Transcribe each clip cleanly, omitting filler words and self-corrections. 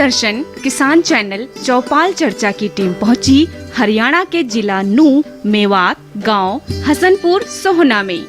दूरदर्शन किसान चैनल चौपाल चर्चा की टीम पहुंची हरियाणा के जिला नूंह, मेवात, गांव हसनपुर सोहना में।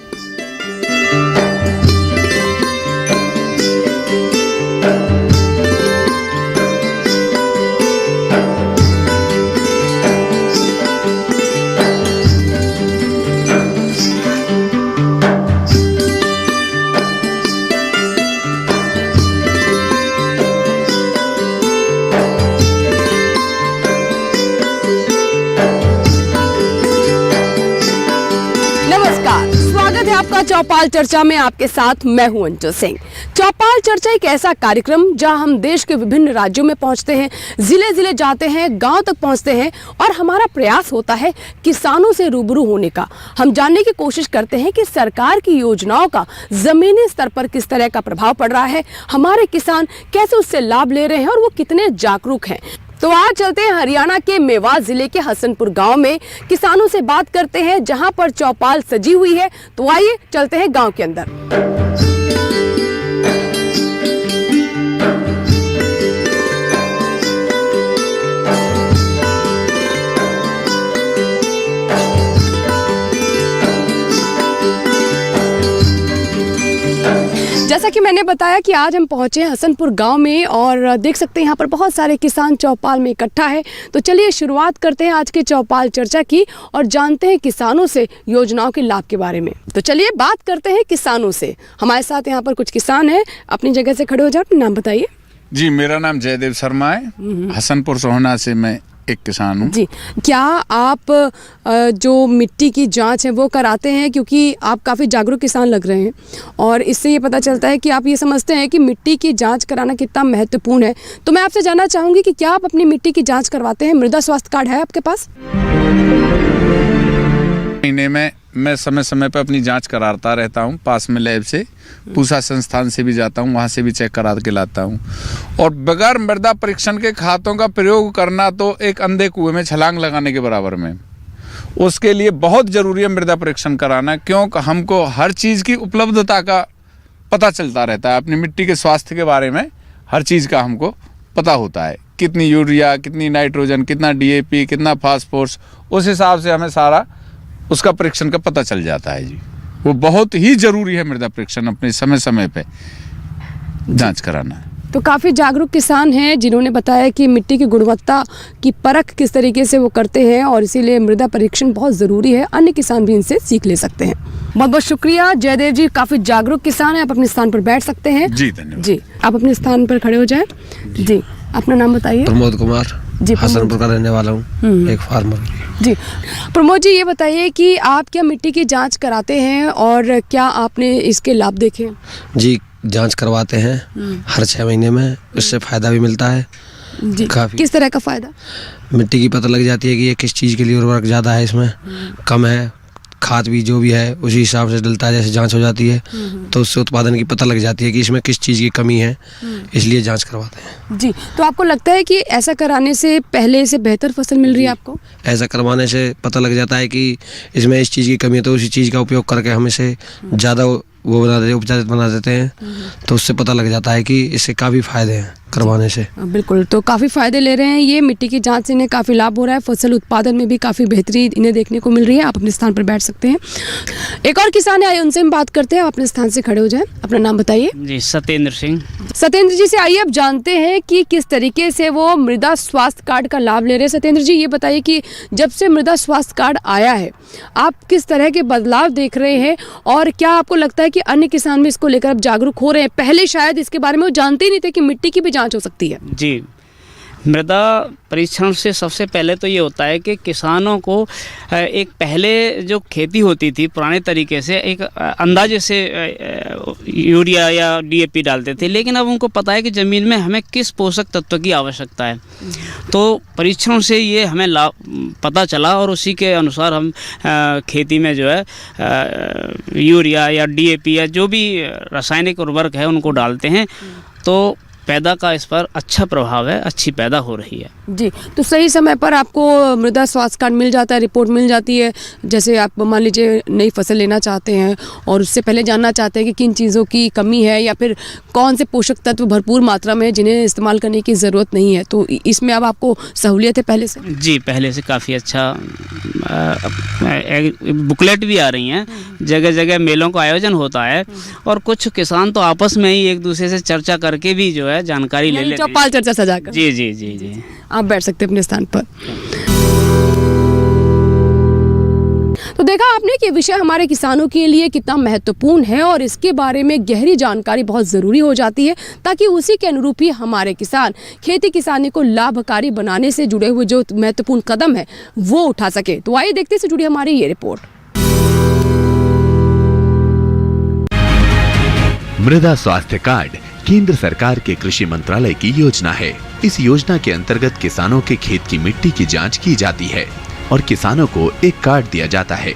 आपका चौपाल चर्चा में आपके साथ मैं हूं अंजू सिंह। चौपाल चर्चा एक ऐसा कार्यक्रम जहां हम देश के विभिन्न राज्यों में पहुंचते हैं, जिले जिले जाते हैं, गांव तक पहुंचते हैं और हमारा प्रयास होता है किसानों से रूबरू होने का। हम जानने की कोशिश करते हैं कि सरकार की योजनाओं का जमीनी स्तर पर किस तरह का प्रभाव पड़ रहा है, हमारे किसान कैसे उससे लाभ ले रहे हैं और वो कितने जागरूक हैं। तो आज चलते हैं हरियाणा के मेवात जिले के हसनपुर गांव में, किसानों से बात करते हैं जहां पर चौपाल सजी हुई है। तो आइए चलते हैं गांव के अंदर। जैसा कि मैंने बताया कि आज हम पहुंचे हैं हसनपुर गांव में और देख सकते हैं यहाँ पर बहुत सारे किसान चौपाल में इकट्ठा है। तो चलिए शुरुआत करते हैं आज के चौपाल चर्चा की और जानते हैं किसानों से योजनाओं के लाभ के बारे में। तो चलिए बात करते हैं किसानों से। हमारे साथ यहाँ पर कुछ किसान हैं, अपनी जगह से खड़े हो जाए, अपना नाम बताइए। जी, मेरा नाम जयदेव शर्मा है, हसनपुर सोहना से मैं एक किसान हूँ। जी, क्या आप जो मिट्टी की जांच है वो कराते हैं? क्योंकि आप काफ़ी जागरूक किसान लग रहे हैं और इससे ये पता चलता है कि आप ये समझते हैं कि मिट्टी की जांच कराना कितना महत्वपूर्ण है। तो मैं आपसे जानना चाहूँगी कि क्या आप अपनी मिट्टी की जांच करवाते हैं? मृदा स्वास्थ्य कार्ड है आपके पास? महीने में मैं समय समय पर अपनी जांच कराता रहता हूं, पास में लैब से, पूसा संस्थान से भी जाता हूं, वहां से भी चेक करा के लाता हूं। और बगैर मृदा परीक्षण के खादों का प्रयोग करना तो एक अंधे कुएं में छलांग लगाने के बराबर में। उसके लिए बहुत ज़रूरी है मृदा परीक्षण कराना, क्योंकि हमको हर चीज़ की उपलब्धता का पता चलता रहता है। अपनी मिट्टी के स्वास्थ्य के बारे में हर चीज़ का हमको पता होता है, कितनी यूरिया, कितनी नाइट्रोजन, कितना DAP, कितना फास्फोरस, उस हिसाब से हमें सारा उसका परीक्षण का पता चल जाता है। जी, वो बहुत ही ज़रूरी है मृदा परीक्षण अपने समय समय पे जांच कराना। तो काफ़ी जागरूक किसान हैं जिन्होंने बताया कि मिट्टी की गुणवत्ता की परख किस तरीके से वो करते हैं और इसीलिए मृदा परीक्षण बहुत ज़रूरी है। अन्य किसान भी इनसे सीख ले सकते हैं। बहुत बहुत शुक्रिया जयदेव जी, काफ़ी जागरूक किसान हैं। आप अपने स्थान पर बैठ सकते हैं। जी धन्यवाद। जी, आप अपने स्थान पर खड़े हो जाएं। जी, अपना नाम बताइए। प्रमोद कुमार जी, हसनपुर का रहने वाला हूँ, एक फार्मर। जी प्रमोद जी, ये बताइए कि आप क्या मिट्टी की जांच कराते हैं और क्या आपने इसके लाभ देखे? जी, जांच करवाते हैं हर 6 महीने में, उससे फ़ायदा भी मिलता है। जी, काफ़ी। किस तरह का फ़ायदा? मिट्टी की पता लग जाती है कि ये किस चीज़ के लिए उर्वरक ज़्यादा है, इसमें कम है, खाद भी जो भी है उसी हिसाब से डलता है। जैसे जांच हो जाती है तो उससे उत्पादन की पता लग जाती है कि इसमें किस चीज़ की कमी है, इसलिए जांच करवाते हैं। जी, तो आपको लगता है कि ऐसा कराने से पहले से बेहतर फसल मिल रही है आपको? ऐसा करवाने से पता लग जाता है कि इसमें इस चीज़ की कमी है, तो उसी चीज़ का उपयोग करके हम इसे ज़्यादा वो बना देते, उपजाऊ बना देते हैं। तो उससे पता लग जाता है कि इससे काफ़ी फ़ायदे हैं करवाने से। बिल्कुल, तो काफ़ी फ़ायदे ले रहे हैं ये। मिट्टी की जांच से इन्हें काफ़ी लाभ हो रहा है, फसल उत्पादन में भी काफ़ी बेहतरी इन्हें देखने को मिल रही है। आप अपने स्थान पर बैठ सकते हैं। एक और किसान है, आइए उनसे हम बात करते हैं। आप अपने स्थान से खड़े हो जाएं, अपना नाम बताइए। जी, सत्येंद्र सिंह। सत्येंद्र जी से आइए अब जानते हैं कि किस तरीके से वो मृदा स्वास्थ्य कार्ड का लाभ ले रहे हैं। सत्येंद्र जी, ये बताइए कि जब से मृदा स्वास्थ्य कार्ड आया है आप किस तरह के बदलाव देख रहे हैं और क्या आपको लगता है कि अन्य किसान भी इसको लेकर अब जागरूक हो रहे हैं? पहले शायद इसके बारे में वो जानते ही नहीं थे कि मिट्टी की भी जांच हो सकती है। जी, मृदा परीक्षण से सबसे पहले तो ये होता है कि किसानों को एक पहले जो खेती होती थी पुराने तरीके से एक अंदाजे से यूरिया या DAP डालते थे, लेकिन अब उनको पता है कि ज़मीन में हमें किस पोषक तत्व की आवश्यकता है। तो परीक्षण से ये हमें पता चला और उसी के अनुसार हम खेती में जो है यूरिया या DAP या जो भी रासायनिक उर्वरक है उनको डालते हैं। तो पैदा का इस पर अच्छा प्रभाव है, अच्छी पैदा हो रही है। जी, तो सही समय पर आपको मृदा स्वास्थ्य कार्ड मिल जाता है, रिपोर्ट मिल जाती है। जैसे आप मान लीजिए नई फसल लेना चाहते हैं और उससे पहले जानना चाहते हैं कि किन चीज़ों की कमी है या फिर कौन से पोषक तत्व भरपूर मात्रा में जिन्हें इस्तेमाल करने की ज़रूरत नहीं है, तो इसमें अब आपको सहूलियत है पहले से? जी, पहले से काफ़ी अच्छा बुकलेट भी आ रही हैं, जगह जगह मेलों का आयोजन होता है और कुछ किसान तो आपस में ही एक दूसरे से चर्चा करके भी जो है जानकारी ले लेते हैं। चौपाल चर्चा सजाकर। जी जी जी जी, आप बैठ सकते हैं अपने स्थान पर। तो देखा आपने कि विषय हमारे किसानों के लिए कितना महत्वपूर्ण है और इसके बारे में गहरी जानकारी बहुत ज़रूरी हो जाती है, ताकि उसी के अनुरूप ही हमारे किसान खेती किसानी को लाभकारी बनाने से जुड़े हुए जो महत्वपूर्ण कदम है वो उठा सके। तो आइए देखते से जुड़ी हमारी ये रिपोर्ट। मृदा स्वास्थ्य कार्ड केंद्र सरकार के कृषि मंत्रालय की योजना है। इस योजना के अंतर्गत किसानों के खेत की मिट्टी की जांच की जाती है और किसानों को एक कार्ड दिया जाता है।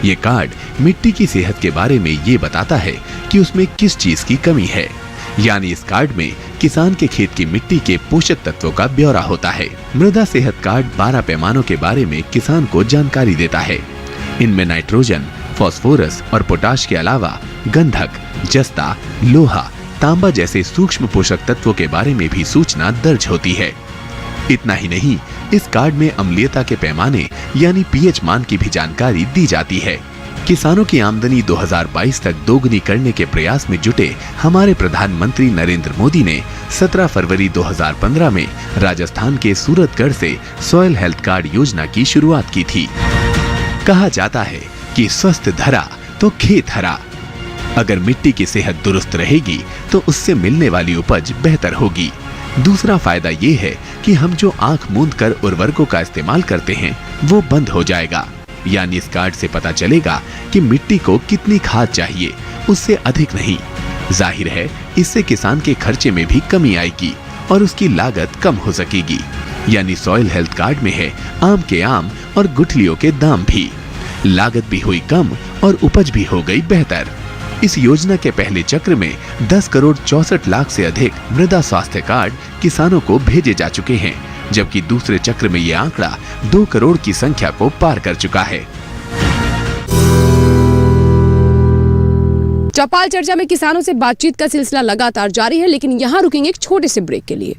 ये कार्ड मिट्टी की सेहत के बारे में ये बताता है कि उसमें किस चीज की कमी है। यानी इस कार्ड में किसान के खेत की मिट्टी के पोषक तत्वों का ब्यौरा होता है। मृदा सेहत कार्ड 12 पैमानों के बारे में किसान को जानकारी देता है। इनमें नाइट्रोजन, फास्फोरस और पोटाश के अलावा गंधक, जस्ता, लोहा, तांबा जैसे सूक्ष्म पोषक तत्वों के बारे में भी सूचना दर्ज होती है। इतना ही नहीं, इस कार्ड में अम्लीयता के पैमाने यानी पीएच मान की भी जानकारी दी जाती है। किसानों की आमदनी 2022 तक दोगुनी करने के प्रयास में जुटे हमारे प्रधानमंत्री नरेंद्र मोदी ने 17 फरवरी 2015 में राजस्थान के सूरतगढ़ से सॉइल हेल्थ कार्ड योजना की शुरुआत की थी। कहा जाता है कि स्वस्थ धरा तो खेत हरा। अगर मिट्टी की सेहत दुरुस्त रहेगी तो उससे मिलने वाली उपज बेहतर होगी। दूसरा फायदा ये है कि हम जो आंख मूंद कर उर्वरकों का इस्तेमाल करते हैं वो बंद हो जाएगा। यानी इस कार्ड से पता चलेगा कि मिट्टी को कितनी खाद चाहिए, उससे अधिक नहीं। जाहिर है इससे किसान के खर्चे में भी कमी आएगी और उसकी लागत कम हो सकेगी। यानी सॉइल हेल्थ कार्ड में है आम के आम और गुठलियों के दाम भी। लागत भी हुई कम और उपज भी हो गई बेहतर। इस योजना के पहले चक्र में 10 करोड़ 64 लाख से अधिक मृदा स्वास्थ्य कार्ड किसानों को भेजे जा चुके हैं, जबकि दूसरे चक्र में ये आंकड़ा 2 करोड़ की संख्या को पार कर चुका है। चौपाल चर्चा में किसानों से बातचीत का सिलसिला लगातार जारी है, लेकिन यहाँ रुकेंगे एक छोटे से ब्रेक के लिए।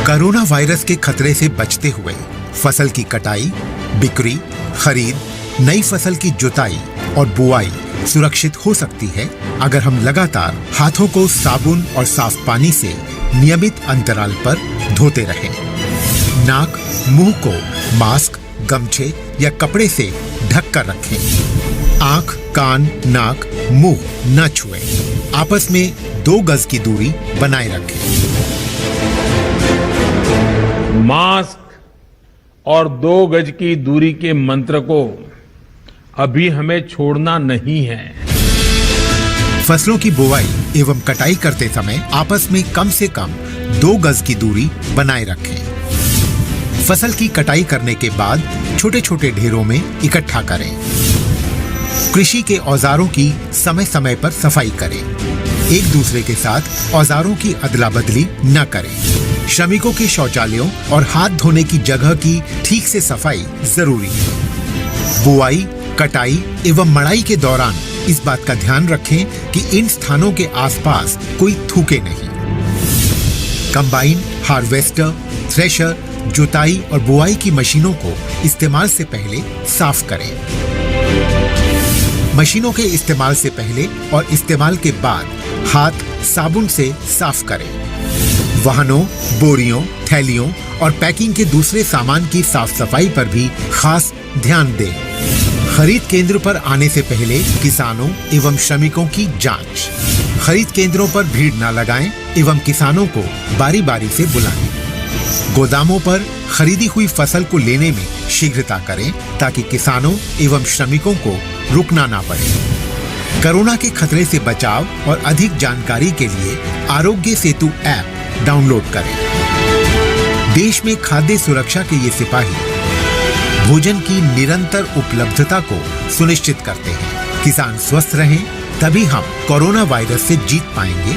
कोरोना वायरस के खतरे से बचते हुए फसल की कटाई, बिक्री, खरीद, नई फसल की जुताई और बुआई सुरक्षित हो सकती है अगर हम लगातार हाथों को साबुन और साफ पानी से नियमित अंतराल पर धोते रहें। नाक, मुंह को मास्क, गमछे या कपड़े से ढक कर रखें। आंख, कान, नाक, मुंह न छुएं। आपस में 2 गज की दूरी बनाए रखें। मास्क और 2 गज की दूरी के मंत्र को अभी हमें छोड़ना नहीं है। फसलों की बुवाई एवं कटाई करते समय आपस में कम से कम 2 गज की दूरी बनाए रखें। फसल की कटाई करने के बाद छोटे छोटे ढेरों में इकट्ठा करें। कृषि के औजारों की समय समय पर सफाई करें। एक दूसरे के साथ औजारों की अदला बदली न करें। श्रमिकों के शौचालयों और हाथ धोने की जगह की ठीक से सफाई जरूरी है। बुआई, कटाई एवं मड़ाई के दौरान इस बात का ध्यान रखें कि इन स्थानों के आसपास कोई थूके नहीं। कंबाइन, हार्वेस्टर, थ्रेशर, जुताई और बुआई की मशीनों को इस्तेमाल से पहले साफ करें। मशीनों के इस्तेमाल से पहले और इस्तेमाल के बाद हाथ साबुन से साफ करें। वाहनों, बोरियों, थैलियों और पैकिंग के दूसरे सामान की साफ सफाई पर भी खास ध्यान दें। खरीद केंद्र पर आने से पहले किसानों एवं श्रमिकों की जांच। खरीद केंद्रों पर भीड़ न लगाएं एवं किसानों को बारी बारी से बुलाएं। गोदामों पर खरीदी हुई फसल को लेने में शीघ्रता करें ताकि किसानों एवं श्रमिकों को रुकना ना पड़े। कोरोना के खतरे से बचाव और अधिक जानकारी के लिए आरोग्य सेतु ऐप डाउनलोड करें। देश में खाद्य सुरक्षा के ये सिपाही भोजन की निरंतर उपलब्धता को सुनिश्चित करते हैं। किसान स्वस्थ रहें, तभी हम कोरोना वायरस से जीत पाएंगे,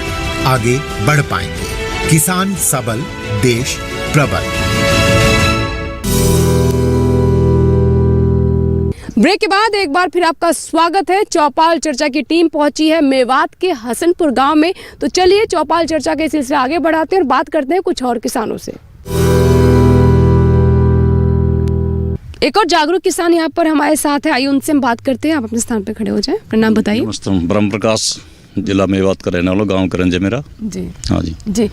आगे बढ़ पाएंगे। किसान सबल, देश प्रबल। ब्रेक के बाद एक बार फिर आपका स्वागत है। चौपाल चर्चा की टीम पहुंची है मेवात के हसनपुर गांव में। तो चलिए चौपाल चर्चा के सिलसिले आगे बढ़ाते हैं और बात करते हैं कुछ और किसानों से। एक और जागरूक किसान यहाँ पर हमारे साथ है, आइए उनसे हम बात करते हैं। आप अपने स्थान पर खड़े हो जाएं, अपना नाम बताइए। नमस्ते, ब्रह्म प्रकाश, जिला मेवात का रहने वाला, गाँव करंजे मेरा। जी हाँ जी जी।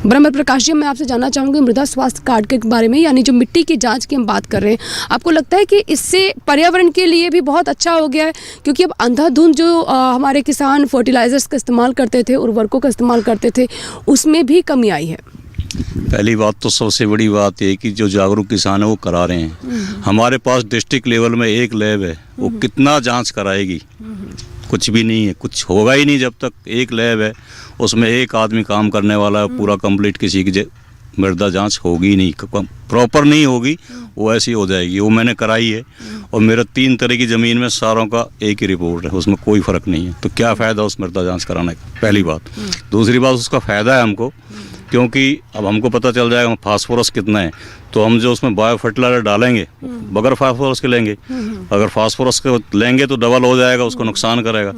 ब्रह्म प्रकाश जी, मैं आपसे जानना चाहूँगी मृदा स्वास्थ्य कार्ड के बारे में, यानी जो मिट्टी की जांच की हम बात कर रहे हैं, आपको लगता है कि इससे पर्यावरण के लिए भी बहुत अच्छा हो गया है? क्योंकि अब अंधाधुंध जो हमारे किसान फर्टिलाइजर्स का इस्तेमाल करते थे, उर्वरकों का इस्तेमाल करते थे, उसमें भी कमी आई है। पहली बात तो सबसे बड़ी बात ये कि जो जागरूक किसान है वो करा रहे हैं। हमारे पास डिस्ट्रिक्ट लेवल में एक लैब है, वो कितना जांच कराएगी? कुछ भी नहीं है, कुछ होगा ही नहीं जब तक एक लैब है, उसमें एक आदमी काम करने वाला है, पूरा कंप्लीट किसी की मृदा जांच होगी नहीं, प्रॉपर नहीं होगी, वो ऐसी हो जाएगी। वो मैंने कराई है और मेरा 3 तरह की ज़मीन में सारों का एक ही रिपोर्ट है, उसमें कोई फ़र्क नहीं है। तो क्या फ़ायदा उस मृदा जांच कराने का? पहली बात। दूसरी बात, उसका फ़ायदा है हमको, क्योंकि अब हमको पता चल जाएगा फास्फोरस कितना है, तो हम जो उसमें बायो फर्टिलाइजर डालेंगे बगैर फास्फोरस के लेंगे, अगर फास्फोरस के लेंगे तो डबल हो जाएगा, उसको नुकसान करेगा।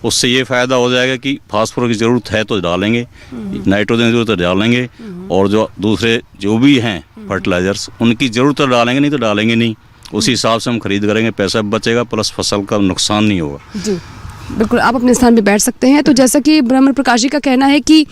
उससे ये फ़ायदा हो जाएगा कि फास्फोरस की ज़रूरत है तो डालेंगे, नाइट्रोजन की ज़रूरत है डालेंगे, और जो दूसरे जो भी हैं फर्टिलाइजर्स उनकी ज़रूरत है डालेंगे, नहीं तो डालेंगे नहीं। उसी हिसाब से हम खरीद करेंगे, पैसा बचेगा प्लस फसल का नुकसान नहीं होगा। जी बिल्कुल, आप अपने स्थान पे बैठ सकते हैं। तो जैसा कि ब्रह्म प्रकाश जी का कहना है कि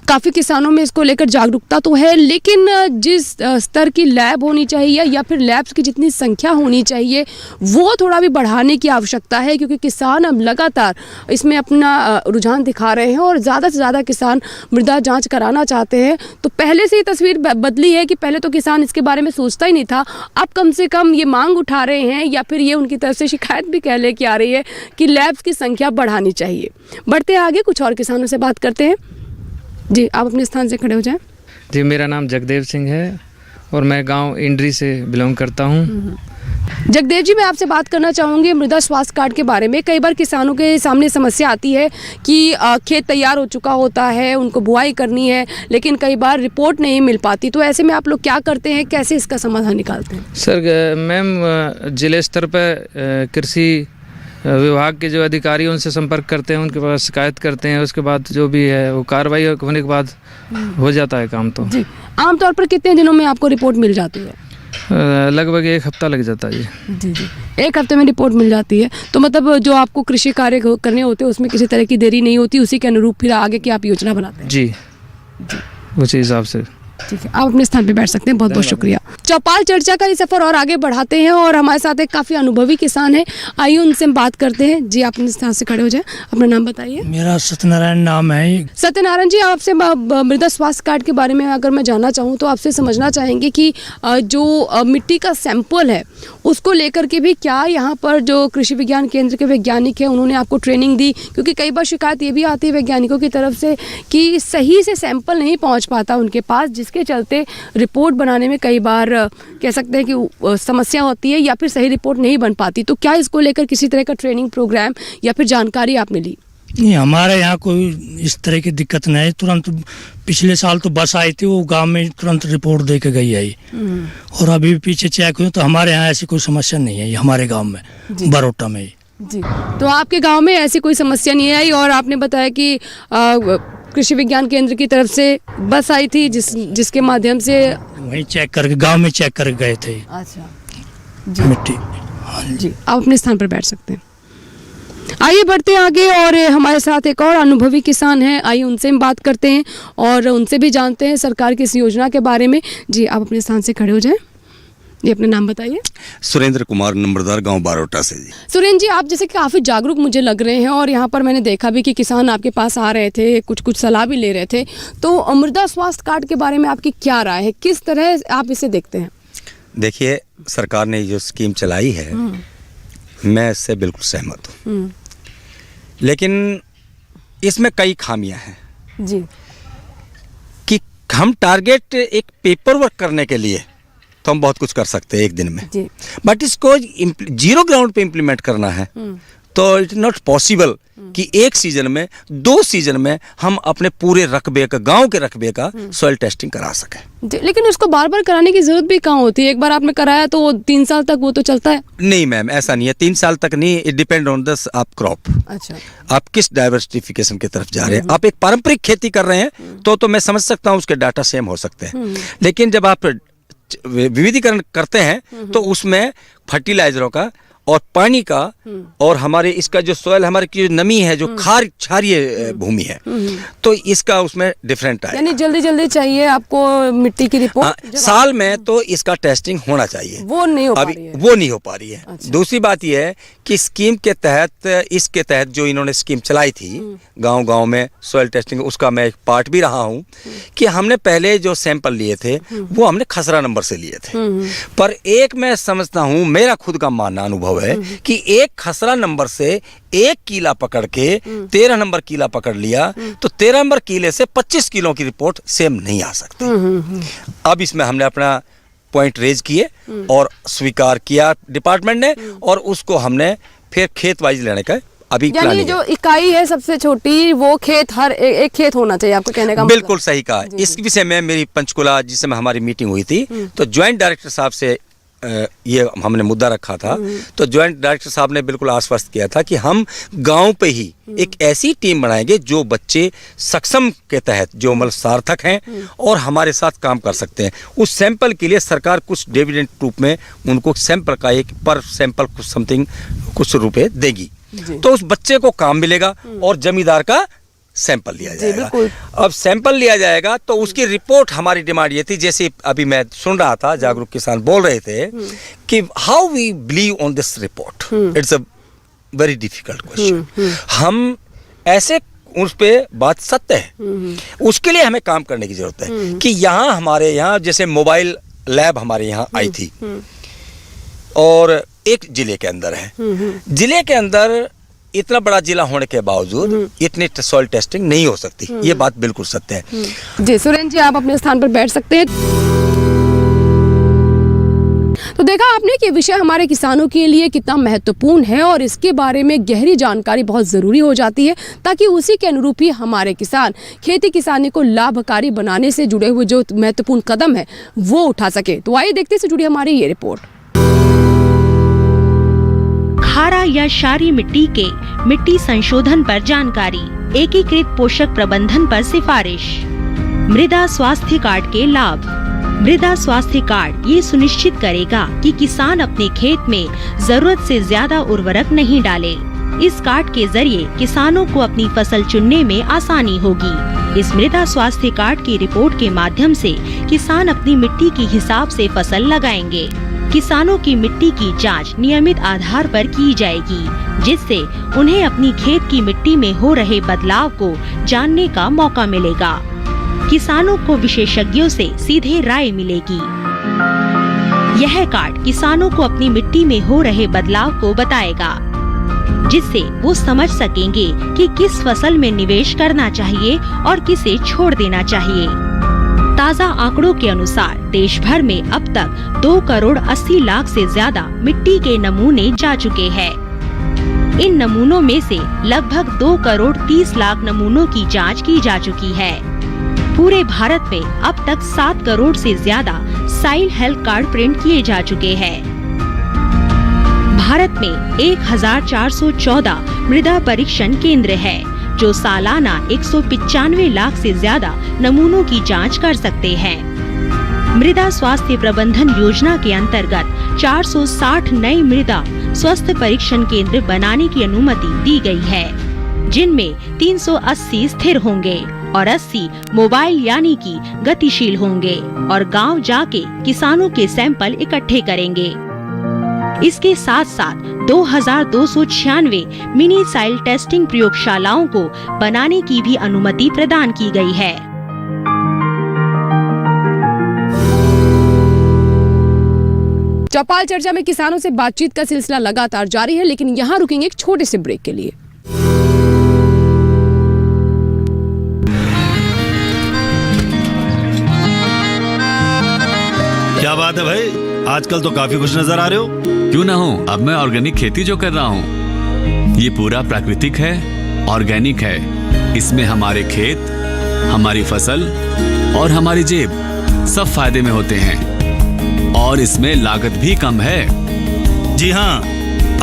काफ़ी किसानों में इसको लेकर जागरूकता तो है, लेकिन जिस स्तर की लैब होनी चाहिए या फिर लैब्स की जितनी संख्या होनी चाहिए वो थोड़ा भी बढ़ाने की आवश्यकता है, क्योंकि किसान अब लगातार इसमें अपना रुझान दिखा रहे हैं और ज़्यादा से ज़्यादा किसान मृदा जाँच कराना चाहते हैं। तो पहले से ही तस्वीर बदली है कि पहले तो किसान इसके बारे में सोचता ही नहीं था, अब कम से कम ये मांग उठा रहे हैं या फिर ये उनकी तरफ से शिकायत भी कह ले के आ रही है कि लैब्स की संख्या बढ़ानी चाहिए। बढ़ते आगे कुछ और किसानों से बात करते हैं। जी, आप अपने स्थान से खड़े हो जाएं। जी, मेरा नाम जगदेव सिंह है और मैं गांव इंड्री से बिलोंग करता हूं। जगदेव जी, मैं आपसे बात करना चाहूँगी मृदा स्वास्थ्य कार्ड के बारे में। कई बार किसानों के सामने समस्या आती है कि खेत तैयार हो चुका होता है, उनको बुआई करनी है, लेकिन कई बार रिपोर्ट नहीं मिल पाती। तो ऐसे में आप लोग क्या करते हैं, कैसे इसका समाधान निकालते हैं? सर, मैम जिले स्तर पर कृषि विभाग के जो अधिकारी उनसे संपर्क करते हैं, उनके पास शिकायत करते हैं, उसके बाद जो भी है वो कार्रवाई होने के बाद हो जाता है काम। तो जी, आमतौर पर कितने दिनों में आपको रिपोर्ट मिल जाती है? लगभग 1 हफ्ता लग जाता है जी जी। 1 हफ्ते में रिपोर्ट मिल जाती है। तो मतलब जो आपको कृषि कार्य करने होते हैं उसमें किसी तरह की देरी नहीं होती, उसी के अनुरूप फिर आगे की आप योजना बनाते हैं? जी, उसी हिसाब से। ठीक है, आप अपने स्थान पे बैठ सकते हैं। बहुत बहुत शुक्रिया। चौपाल चर्चा का ये सफर और आगे बढ़ाते हैं और हमारे साथ एक काफ़ी अनुभवी किसान है, आइए उनसे हम बात करते हैं। जी, आप अपने स्थान से खड़े हो जाएं, अपना नाम बताइए। मेरा सत्यनारायण नाम है। सत्यनारायण जी, आपसे मृदा स्वास्थ्य कार्ड के बारे में अगर मैं जानना चाहूँ तो आपसे समझना चाहेंगे कि जो मिट्टी का सैंपल है उसको लेकर के भी क्या यहाँ पर जो कृषि विज्ञान केंद्र के वैज्ञानिक हैं उन्होंने आपको ट्रेनिंग दी? क्योंकि कई बार शिकायत ये भी आती है वैज्ञानिकों की तरफ से कि सही से सैंपल नहीं पहुँच पाता उनके पास, जिसके चलते रिपोर्ट बनाने में कई बार कह सकते हैं कि समस्या होती है या फिर सही रिपोर्ट नहीं बन पाती। तो क्या इसको लेकर किसी तरह का ट्रेनिंग प्रोग्राम या फिर जानकारी आपने ली? नहीं, हमारे यहाँ कोई इस तरह की दिक्कत नहीं है। तुरंत पिछले साल तो बस आई थी, वो गांव में तुरंत रिपोर्ट दे के गई है, और अभी भी पीछे चेक हुई, तो हमारे यहाँ ऐसी कोई समस्या नहीं है हमारे गाँव में, बरोटा में। जी, तो आपके गाँव में ऐसी कोई समस्या नहीं आई, और आपने बताया कि कृषि विज्ञान केंद्र की तरफ से बस आई थी जिसके माध्यम से वहीं चेक करके गांव में चेक करके गए थे। अच्छा मिट्टी। जी, आप अपने स्थान पर बैठ सकते हैं। आइए बढ़ते हैं आगे और हमारे साथ एक और अनुभवी किसान हैं, आइए उनसे हम बात करते हैं और उनसे भी जानते हैं सरकार की इस योजना के बारे में। जी, आप अपने स्थान से खड़े हो जाएं। ये अपना नाम बताइए। सुरेंद्र कुमार, नंबरदार, गांव बारोटा से। जी सुरेंद्र जी, आप जैसे काफ़ी जागरूक मुझे लग रहे हैं और यहाँ पर मैंने देखा भी कि किसान आपके पास आ रहे थे, कुछ सलाह भी ले रहे थे। तो मृदा स्वास्थ्य कार्ड के बारे में आपकी क्या राय है, किस तरह आप इसे देखते हैं? देखिए, सरकार ने जो स्कीम चलाई है मैं इससे बिल्कुल सहमत हूँ, लेकिन इसमें कई खामियां हैं जी। कि हम टारगेट एक पेपर वर्क करने के लिए तो हम बहुत कुछ कर सकते हैं एक दिन में, बट इसको जीरो ग्राउंड पे इम्प्लीमेंट करना है तो इट नॉट पॉसिबल कि एक सीजन में 2 सीजन में हम अपने पूरे रकबे का, गांव के रकबे का सॉइल टेस्टिंग करा सकें। लेकिन उसको बार बार कराने की जरूरत भी कहाँ होती है? एक बार आपने कराया तो वो 3 साल तक वो तो चलता है। नहीं मैम, ऐसा नहीं है, 3 साल तक नहीं। इट डिपेंड ऑन द आप क्रॉप। अच्छा, आप किस डाइवर्सिफिकेशन की तरफ जा रहे हैं। आप एक पारंपरिक खेती कर रहे हैं तो मैं समझ सकता हूँ उसके डाटा सेम हो सकते हैं, लेकिन जब आप विविधीकरण करते हैं तो उसमें फर्टिलाइजरों का और पानी का और हमारे इसका जो सॉइल, हमारे की जो नमी है, जो क्षारीय भूमि है, तो इसका उसमें डिफरेंट आएगा। यानी जल्दी जल्दी चाहिए आपको मिट्टी की रिपोर्ट। साल में तो इसका टेस्टिंग होना चाहिए, वो नहीं हो पा अभी रही है। वो नहीं हो पा रही है। अच्छा। दूसरी बात यह है कि स्कीम के तहत, इसके तहत जो इन्होंने स्कीम चलाई थी गांव गांव में सॉइल टेस्टिंग, उसका मैं एक पार्ट भी रहा हूं कि हमने पहले जो सैंपल लिए थे वो हमने खसरा नंबर से लिए थे। पर एक मैं समझता हूं, मेरा खुद का मानना अनुभव है कि एक खसरा नंबर से 1 किला पकड़ के 13 नंबर किला पकड़ लिया तो 13 नंबर किले से 25 किलो की रिपोर्ट सेम नहीं आ सकती। अब इसमें हमने अपना पॉइंट रेज किए और स्वीकार किया डिपार्टमेंट ने, और उसको हमने फिर खेत वाइज लेने का अभी यानी जो इकाई है सबसे छोटी वो खेत, हर एक खेत होना चाहिए, आपको कहने का बिल्कुल सही कहा। इस विषय में मेरी पंचकुला जिस समय हमारी मीटिंग हुई थी तो ज्वाइंट डायरेक्टर साहब से ये हमने मुद्दा रखा था, तो ज्वाइंट डायरेक्टर साहब ने बिल्कुल आश्वस्त किया था कि हम गांव पे ही एक ऐसी टीम बनाएंगे जो बच्चे सक्षम के तहत, जो मतलब सार्थक हैं और हमारे साथ काम कर सकते हैं। उस सैंपल के लिए सरकार कुछ डिविडेंड रूप में उनको सैंपल का एक पर सैंपल कुछ समथिंग कुछ रुपए देगी, तो उस बच्चे को काम मिलेगा और जमींदार का सैंपल लिया जाएगा। अब सैंपल लिया जाएगा तो उसकी रिपोर्ट, हमारी डिमांड ये थी, जैसे अभी मैं सुन रहा था जागरूक किसान बोल रहे थे कि how we believe on this report, it's a very difficult question. हम ऐसे उस पे बात सत्य है, उसके लिए हमें काम करने की जरूरत है कि यहाँ हमारे यहाँ जैसे मोबाइल लैब हमारे यहाँ आई थी और एक जिले के अंदर है, जिले के अंदर इतना बड़ा जिला होने के बावजूद इतनी सॉइल टेस्टिंग नहीं हो सकती, ये बात बिल्कुल सत्य है। जी सुरेंद्र जी, आप अपने स्थान पर बैठ सकते हैं। तो देखा आपने कि विषय हमारे किसानों के लिए कितना महत्वपूर्ण है और इसके बारे में गहरी जानकारी बहुत ज़रूरी हो जाती है, ताकि उसी के अनुरूप ही हमारे किसान खेती किसानी को लाभकारी बनाने से जुड़े हुए जो महत्वपूर्ण कदम है वो उठा सके। तो आइए देखते से जुड़ी हमारी ये रिपोर्ट। खारा या क्षारीय मिट्टी के मिट्टी संशोधन पर जानकारी, एकीकृत पोषक प्रबंधन पर सिफारिश, मृदा स्वास्थ्य कार्ड के लाभ। मृदा स्वास्थ्य कार्ड ये सुनिश्चित करेगा कि किसान अपने खेत में जरूरत से ज्यादा उर्वरक नहीं डाले। इस कार्ड के जरिए किसानों को अपनी फसल चुनने में आसानी होगी। इस मृदा स्वास्थ्य कार्ड की रिपोर्ट के माध्यम से किसान अपनी मिट्टी के हिसाब से फसल लगाएंगे। किसानों की मिट्टी की जांच नियमित आधार पर की जाएगी, जिससे उन्हें अपनी खेत की मिट्टी में हो रहे बदलाव को जानने का मौका मिलेगा। किसानों को विशेषज्ञों से सीधे राय मिलेगी। यह कार्ड किसानों को अपनी मिट्टी में हो रहे बदलाव को बताएगा, जिससे वो समझ सकेंगे कि किस फसल में निवेश करना चाहिए और किसे छोड़ देना चाहिए। ताज़ा आंकड़ों के अनुसार देश भर में अब तक 2 करोड़ 80 लाख से ज्यादा मिट्टी के नमूने जा चुके हैं। इन नमूनों में से लगभग 2 करोड़ 30 लाख नमूनों की जांच की जा चुकी है। पूरे भारत में अब तक 7 करोड़ से ज्यादा सॉइल हेल्थ कार्ड प्रिंट किए जा चुके हैं। भारत में 1414 मृदा परीक्षण केंद्र है, जो सालाना 195 लाख से ज्यादा नमूनों की जांच कर सकते हैं। मृदा स्वास्थ्य प्रबंधन योजना के अंतर्गत 460 नए मृदा स्वास्थ्य परीक्षण केंद्र बनाने की अनुमति दी गई है, जिनमें 380 स्थिर होंगे और 80 मोबाइल यानी कि गतिशील होंगे और गांव जाके किसानों के सैंपल इकट्ठे करेंगे। इसके साथ साथ 2296 मिनी सॉइल टेस्टिंग प्रयोगशालाओं को बनाने की भी अनुमति प्रदान की गई है। चौपाल चर्चा में किसानों से बातचीत का सिलसिला लगातार जारी है, लेकिन यहाँ रुकेंगे एक छोटे से ब्रेक के लिए। क्या बात है भाई, आजकल तो काफी खुश नजर आ रहे हो। क्यों ना हूँ, अब मैं ऑर्गेनिक खेती जो कर रहा हूँ। ये पूरा प्राकृतिक है, ऑर्गेनिक है। इसमें हमारे खेत, हमारी फसल और हमारी जेब सब फायदे में होते हैं और इसमें लागत भी कम है। जी हाँ,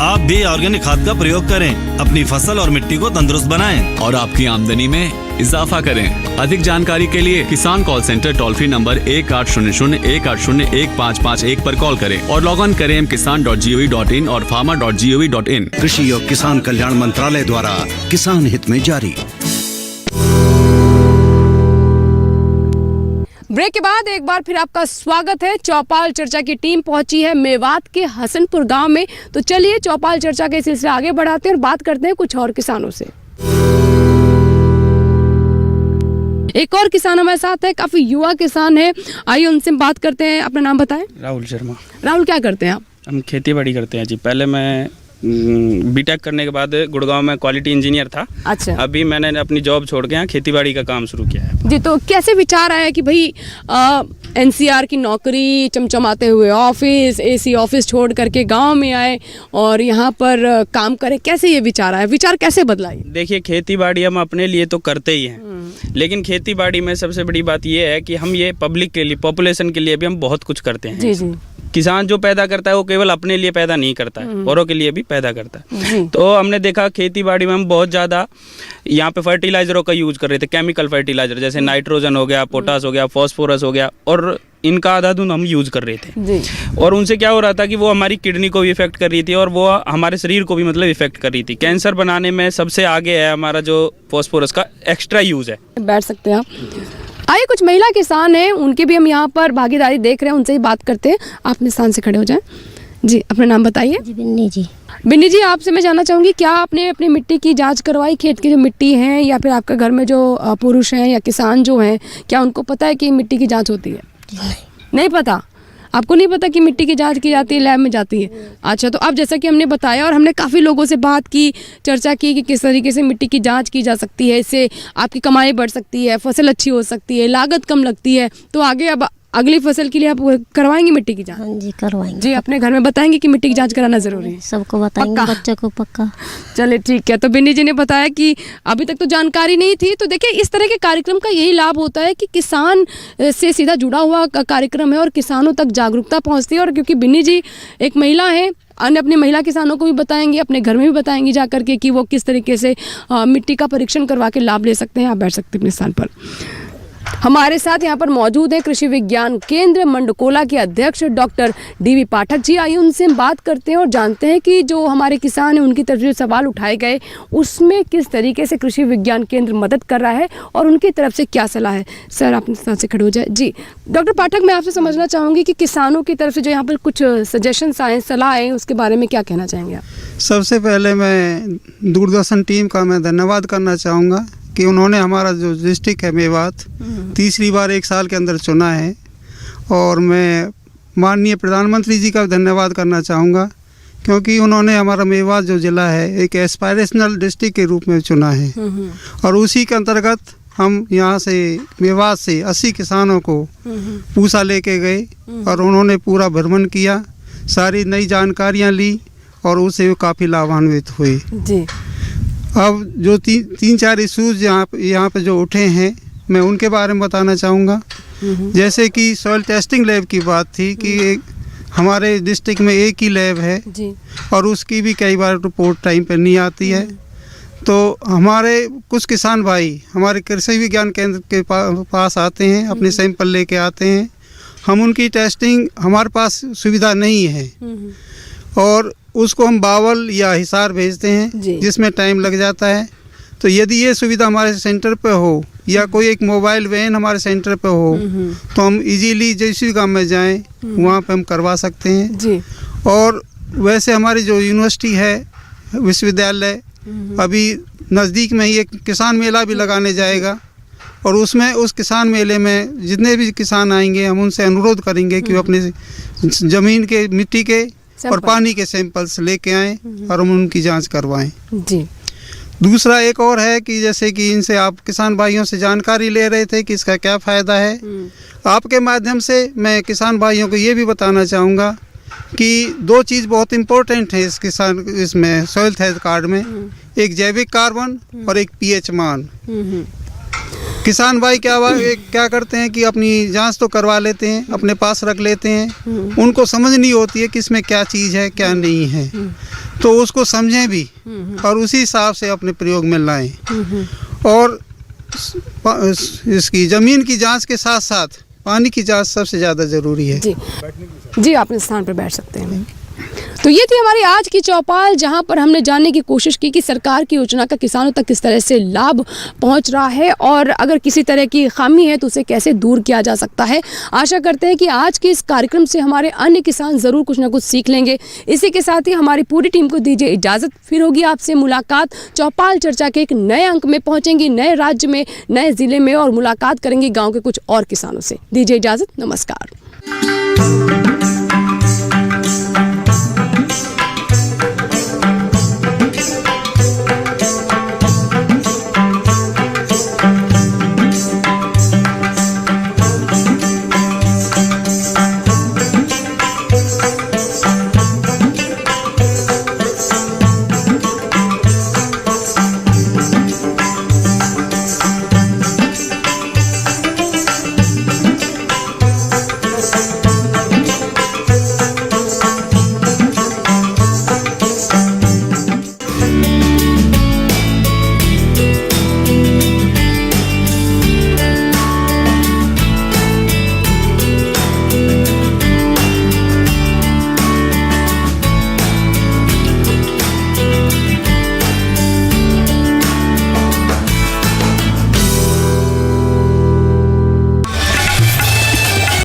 आप भी ऑर्गेनिक खाद का प्रयोग करें, अपनी फसल और मिट्टी को तंदुरुस्त बनाएं और आपकी आमदनी में इजाफा करें। अधिक जानकारी के लिए किसान call centre toll free number 1800-180-1551 पर कॉल करें और लॉग ऑन करें kisan.gov.in और farmer.gov.in। कृषि और किसान कल्याण मंत्रालय द्वारा किसान हित में जारी। ब्रेक के बाद एक बार फिर आपका स्वागत है। चौपाल चर्चा की टीम पहुंची है मेवात के हसनपुर गांव में। तो चलिए चौपाल चर्चा के सिलसिले आगे बढ़ाते हैं और बात करते हैं कुछ और किसानों से। एक और किसान हमारे साथ है, काफी युवा किसान है, आइए उनसे बात करते हैं। अपना नाम बताएं। राहुल शर्मा। राहुल, क्या करते हैं आप? हम खेती बाड़ी करते हैं जी। पहले मैं बीटेक करने के बाद गुड़गांव में क्वालिटी इंजीनियर था। अच्छा। अभी मैंने अपनी जॉब छोड़ के यहाँ खेती बाड़ी का काम शुरू किया है जी। तो कैसे विचार आया कि भाई एनसीआर की नौकरी, चमचमाते हुए ऑफिस, एसी ऑफिस छोड़ करके गांव में आए और यहाँ पर काम करें? कैसे ये विचार आया, विचार कैसे बदला? देखिए, खेती बाड़ी हम अपने लिए तो करते ही हैं, लेकिन खेती बाड़ी में सबसे बड़ी बात ये है कि हम ये पब्लिक के लिए, पॉपुलेशन के लिए भी हम बहुत कुछ करते हैं। जी जी। किसान जो पैदा करता है वो केवल अपने लिए पैदा नहीं करता है, औरों के लिए भी पैदा करता है। तो हमने देखा खेती बाड़ी में हम बहुत ज़्यादा यहाँ पे फर्टिलाइजरों का यूज कर रहे थे, केमिकल फर्टिलाइजर, जैसे नाइट्रोजन हो गया, पोटास हो गया, फॉस्फोरस हो गया, और इनका आधा धुन हम यूज कर रहे थे जी। और उनसे क्या हो रहा था कि वो हमारी किडनी को भी इफेक्ट कर रही थी और वो हमारे शरीर को भी मतलब इफेक्ट कर रही थी। कैंसर बनाने में सबसे आगे है हमारा जो फॉस्फोरस का एक्स्ट्रा यूज है। बैठ सकते हैं आप। आइए, कुछ महिला किसान हैं, उनके भी हम यहाँ पर भागीदारी देख रहे हैं, उनसे ही बात करते हैं। आप अपने स्थान से खड़े हो जाएं। जी, अपना नाम बताइए। जी, बिन्नी जी। बिन्नी जी, आपसे मैं जानना चाहूँगी, क्या आपने अपनी मिट्टी की जांच करवाई? खेत की जो मिट्टी है या फिर आपके घर में जो पुरुष हैं या किसान जो हैं, क्या उनको पता है कि मिट्टी की जाँच होती है? नहीं पता। आपको नहीं पता कि मिट्टी की जांच की जाती है, लैब में जाती है? अच्छा। तो अब जैसा कि हमने बताया और हमने काफ़ी लोगों से बात की, चर्चा की कि किस तरीके से मिट्टी की जांच की जा सकती है, इससे आपकी कमाई बढ़ सकती है, फसल अच्छी हो सकती है, लागत कम लगती है। तो आगे अब अगली फसल के लिए आप करवाएंगी मिट्टी की जांच? हाँ जी, करवाएंगे। जी, अपने घर में बताएंगे कि मिट्टी की जांच कराना जरूरी है? सबको बताएंगे, बच्चों को पक्का। चले, ठीक है। तो बिन्नी जी ने बताया कि अभी तक तो जानकारी नहीं थी। तो देखिए, इस तरह के कार्यक्रम का यही लाभ होता है कि किसान से सीधा जुड़ा हुआ कार्यक्रम है और किसानों तक जागरूकता पहुंचती है। और क्योंकि बिन्नी जी एक महिला है, अन्य अपने महिला किसानों को भी बताएंगे, अपने घर में भी बताएंगी जा करके कि वो किस तरीके से मिट्टी का परीक्षण करवा के लाभ ले सकते हैं। आप बैठ सकते हैं अपने स्थान पर। हमारे साथ यहाँ पर मौजूद है कृषि विज्ञान केंद्र मंडकोला के अध्यक्ष डॉक्टर डीवी पाठक जी। आइए उनसे हम बात करते हैं और जानते हैं कि जो हमारे किसान हैं उनकी तरफ जो सवाल उठाए गए उसमें किस तरीके से कृषि विज्ञान केंद्र मदद कर रहा है और उनकी तरफ से क्या सलाह है। सर, आप इस तरह से खड़े हो जाए। जी डॉक्टर पाठक, मैं आपसे समझना चाहूँगी कि किसानों की तरफ से जो यहाँ पर कुछ सजेशंस आए, सलाह आए, उसके बारे में क्या कहना चाहेंगे आप? सबसे पहले मैं दूरदर्शन टीम का मैं धन्यवाद करना चाहूँगा कि उन्होंने हमारा जो डिस्ट्रिक्ट है मेवात तीसरी बार एक साल के अंदर चुना है। और मैं माननीय प्रधानमंत्री जी का धन्यवाद करना चाहूँगा क्योंकि उन्होंने हमारा मेवात जो ज़िला है एक एस्पायरेशनल डिस्ट्रिक्ट के रूप में चुना है। और उसी के अंतर्गत हम यहाँ से मेवात से 80 किसानों को पूसा लेके गए और उन्होंने पूरा भ्रमण किया, सारी नई जानकारियाँ ली और उससे काफ़ी लाभान्वित हुए जी। अब जो तीन चार इशूज़ यहाँ पे जो उठे हैं मैं उनके बारे में बताना चाहूँगा। जैसे कि सॉइल टेस्टिंग लैब की बात थी कि हमारे डिस्ट्रिक्ट में एक ही लैब है जी। और उसकी भी कई बार रिपोर्ट टाइम पर नहीं आती है। तो हमारे कुछ किसान भाई हमारे कृषि विज्ञान केंद्र के पास आते हैं, अपने सैंपल लेके आते हैं। हम उनकी टेस्टिंग, हमारे पास सुविधा नहीं है और उसको हम बावल या हिसार भेजते हैं जिसमें टाइम लग जाता है। तो यदि ये सुविधा हमारे सेंटर पे हो या कोई एक मोबाइल वैन हमारे सेंटर पे हो तो हम इजीली जिस गाँव में जाएं वहाँ पे हम करवा सकते हैं जी। और वैसे हमारी जो यूनिवर्सिटी है, विश्वविद्यालय, अभी नज़दीक में ही एक किसान मेला भी लगाने जाएगा और उसमें उस किसान मेले में जितने भी किसान आएंगे हम उनसे अनुरोध करेंगे कि वो अपने ज़मीन के मिट्टी के और पानी के सैंपल्स लेके आएँ और हम उनकी जांच करवाएं जी। दूसरा एक और है कि जैसे कि इनसे आप किसान भाइयों से जानकारी ले रहे थे कि इसका क्या फ़ायदा है, आपके माध्यम से मैं किसान भाइयों को ये भी बताना चाहूँगा कि दो चीज़ बहुत इम्पोर्टेंट है इस किसान इसमें सॉइल हेल्थ कार्ड में, एक जैविक कार्बन और एक पीएच मान। किसान भाई क्या करते हैं कि अपनी जांच तो करवा लेते हैं, अपने पास रख लेते हैं, उनको समझ नहीं होती है कि इसमें क्या चीज़ है क्या नहीं है, तो उसको समझें भी और उसी हिसाब से अपने प्रयोग में लाएं। और इसकी ज़मीन की जांच के साथ साथ पानी की जांच सबसे ज़्यादा ज़रूरी है। जी आप अपने स्थान पर बैठ सकते हैं। तो ये थी हमारी आज की चौपाल, जहां पर हमने जानने की कोशिश की कि सरकार की योजना का किसानों तक किस तरह से लाभ पहुंच रहा है और अगर किसी तरह की खामी है तो उसे कैसे दूर किया जा सकता है। आशा करते हैं कि आज के इस कार्यक्रम से हमारे अन्य किसान ज़रूर कुछ ना कुछ सीख लेंगे। इसी के साथ ही हमारी पूरी टीम को दीजिए इजाज़त, फिर होगी आपसे मुलाकात चौपाल चर्चा के एक नए अंक में। पहुँचेंगी नए राज्य में, नए ज़िले में और मुलाकात करेंगे गाँव के कुछ और किसानों से। दीजिए इजाज़त, नमस्कार।